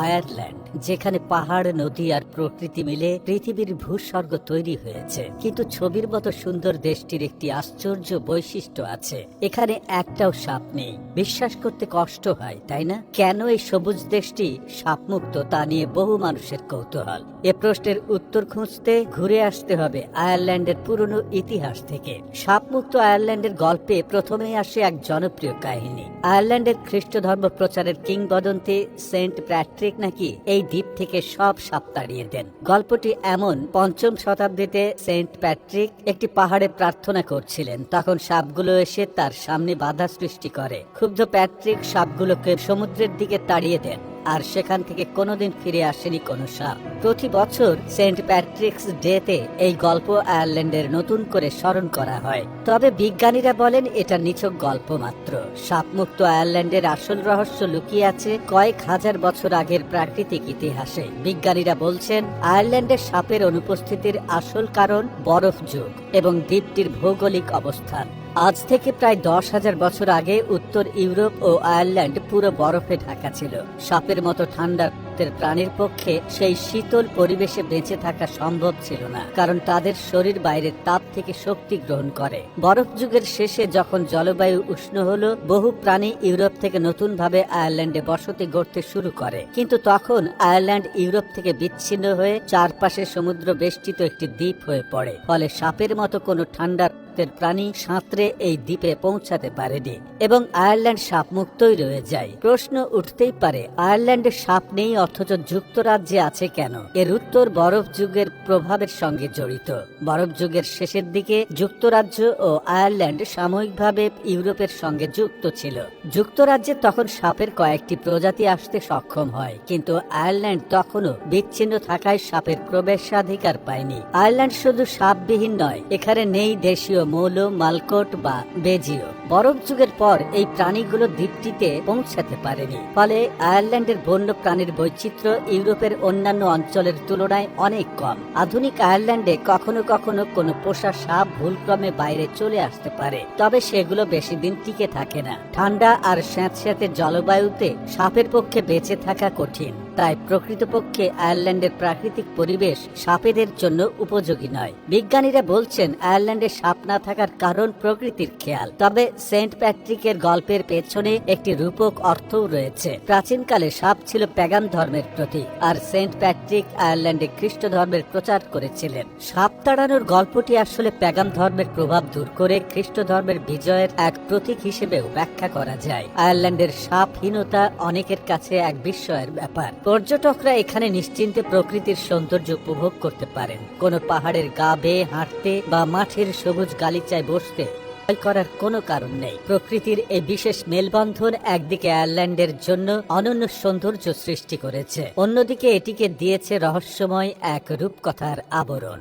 Ireland, যেখানে পাহাড়, নদী আর প্রকৃতি মিলে পৃথিবীর ভূস্বর্গ তৈরি হয়েছে। কিন্তু ছবির মতো সুন্দর দেশটির একটি আশ্চর্য বৈশিষ্ট্য আছে, এখানে একটাও সাপ নেই। বিশ্বাস করতে কষ্ট হয়, তাই না? কেন এই সবুজ দেশটি সাপমুক্ত তা নিয়ে বহু মানুষের কৌতূহল। এ প্রশ্নের উত্তর খুঁজতে ঘুরে আসতে হবে আয়ারল্যান্ডের পুরনো ইতিহাস থেকে। সাপমুক্ত আয়ারল্যান্ডের গল্পে প্রথমেই আসে এক জনপ্রিয় কাহিনী। আয়ারল্যান্ডের খ্রিস্ট ধর্ম প্রচারের কিংবদন্তি সেন্ট প্যাট্রিক নাকি এই দ্বীপ থেকে সব সাপ তাড়িয়ে দেন। গল্পটি এমন, 5ম শতাব্দীতে সেন্ট প্যাট্রিক একটি পাহাড়ে প্রার্থনা করছিলেন, তখন সাপগুলো এসে তার সামনে বাধা সৃষ্টি করে। ক্ষুব্ধ প্যাট্রিক সাপগুলোকে সমুদ্রের দিকে তাড়িয়ে দেন, আর সেখান থেকে কোনোদিন ফিরে আসেনি কোনো সাপ। প্রতি বছর সেন্ট প্যাট্রিকস ডেতে এই গল্প আয়ারল্যান্ডের নতুন করে স্মরণ করা হয়। তবে বিজ্ঞানীরা বলেন এটা নিছক গল্প মাত্র। সাপমুক্ত আয়ারল্যান্ডের আসল রহস্য লুকিয়ে আছে কয়েক হাজার বছর আগের প্রাকৃতিক ইতিহাসে। বিজ্ঞানীরা বলছেন আয়ারল্যান্ডের সাপের অনুপস্থিতির আসল কারণ বরফ যুগ এবং দ্বীপটির ভৌগোলিক অবস্থান। আজ থেকে প্রায় 10,000 বছর আগে উত্তর ইউরোপ ও আয়ারল্যান্ড পুরো বরফে ঢাকা ছিল। সাপের মতো ঠান্ডা প্রাণীর পক্ষে সেই শীতল পরিবেশে বেঁচে থাকা সম্ভব ছিল না, কারণ তাদের শরীর বাইরের তাপ থেকে শক্তি গ্রহণ করে। বরফ যুগের শেষে যখন জলবায়ু উষ্ণ হলো, বহু প্রাণী ইউরোপ থেকে নতুন ভাবে আয়ারল্যান্ডে বসতি গড়তে শুরু করে। কিন্তু তখন আয়ারল্যান্ড ইউরোপ থেকে বিচ্ছিন্ন হয়ে চারপাশে সমুদ্র বেষ্টিত একটি দ্বীপ হয়ে পড়ে। ফলে সাপের মতো কোনো ঠান্ডা প্রাণী সাঁতরে এই দ্বীপে পৌঁছাতে পারেনি এবং আয়ারল্যান্ড সাপ মুক্তই রয়ে যায়। প্রশ্ন উঠতেই পারে, আয়ারল্যান্ডে সাপ নেই অথচ যুক্তরাজ্যে আছে কেন? এর উত্তর বরফ যুগের প্রভাবের সঙ্গে জড়িত। বরফ যুগের শেষের দিকে যুক্তরাজ্য ও আয়ারল্যান্ড সাময়িকভাবে ইউরোপের সঙ্গে যুক্ত ছিল। যুক্তরাজ্যে তখন সাপের কয়েকটি প্রজাতি আসতে সক্ষম হয়, কিন্তু আয়ারল্যান্ড তখনও বিচ্ছিন্ন থাকায় সাপের প্রবেশাধিকার পায়নি। আয়ারল্যান্ড শুধু সাপবিহীন নয়, এখানে নেই দেশীয় মৌল, মালকোট বা বেজিও। বরফ যুগের পর এই প্রাণীগুলো দ্বীপটিতে পৌঁছাতে পারেনি। ফলে আয়ারল্যান্ডের বন্য প্রাণীর বৈচিত্র্য ইউরোপের অন্যান্য অঞ্চলের তুলনায় অনেক কম। আধুনিক আয়ারল্যান্ডে কখনো কখনো কোনো পোষা সাপ ভুলক্রমে বাইরে চলে আসতে পারে, তবে সেগুলো বেশি দিন টিকে থাকে না। ঠান্ডা আর স্যাঁতস্যাঁতে জলবায়ুতে সাপের পক্ষে বেঁচে থাকা কঠিন, তাই প্রকৃতপক্ষে আয়ারল্যান্ডের প্রাকৃতিক পরিবেশ সাপেদের জন্য উপযোগী নয়। বিজ্ঞানীরা বলছেন আয়ারল্যান্ডে সাপ না থাকার কারণ প্রকৃতির খেয়াল। তবে সেন্ট প্যাট্রিকের গল্পের পেছনে একটি রূপক অর্থও রয়েছে। প্রাচীনকালে সাপ ছিল প্যাগান ধর্মের প্রতীক, আর সেন্ট প্যাট্রিক আয়ারল্যান্ডে খ্রিস্ট ধর্মের প্রচার করেছিলেন। সাপ তাড়ানোর গল্পটি আসলে প্যাগান ধর্মের প্রভাব দূর করে খ্রিস্ট ধর্মের বিজয়ের এক প্রতীক হিসেবেও ব্যাখ্যা করা যায়। আয়ারল্যান্ডের সাপহীনতা অনেকের কাছে এক বিস্ময়ের ব্যাপার। পর্যটকরা এখানে নিশ্চিন্তে প্রকৃতির সৌন্দর্য উপভোগ করতে পারেন। কোনো পাহাড়ের গা বেয়ে হাঁটতে বা মাঠের সবুজ গালিচায় বসতে করার কোনো কারণ নেই। প্রকৃতির এই বিশেষ মেলবন্ধন একদিকে আয়ারল্যান্ডের জন্য অনন্য সৌন্দর্য সৃষ্টি করেছে, অন্যদিকে এটিকে দিয়েছে রহস্যময় এক রূপকথার আবরণ।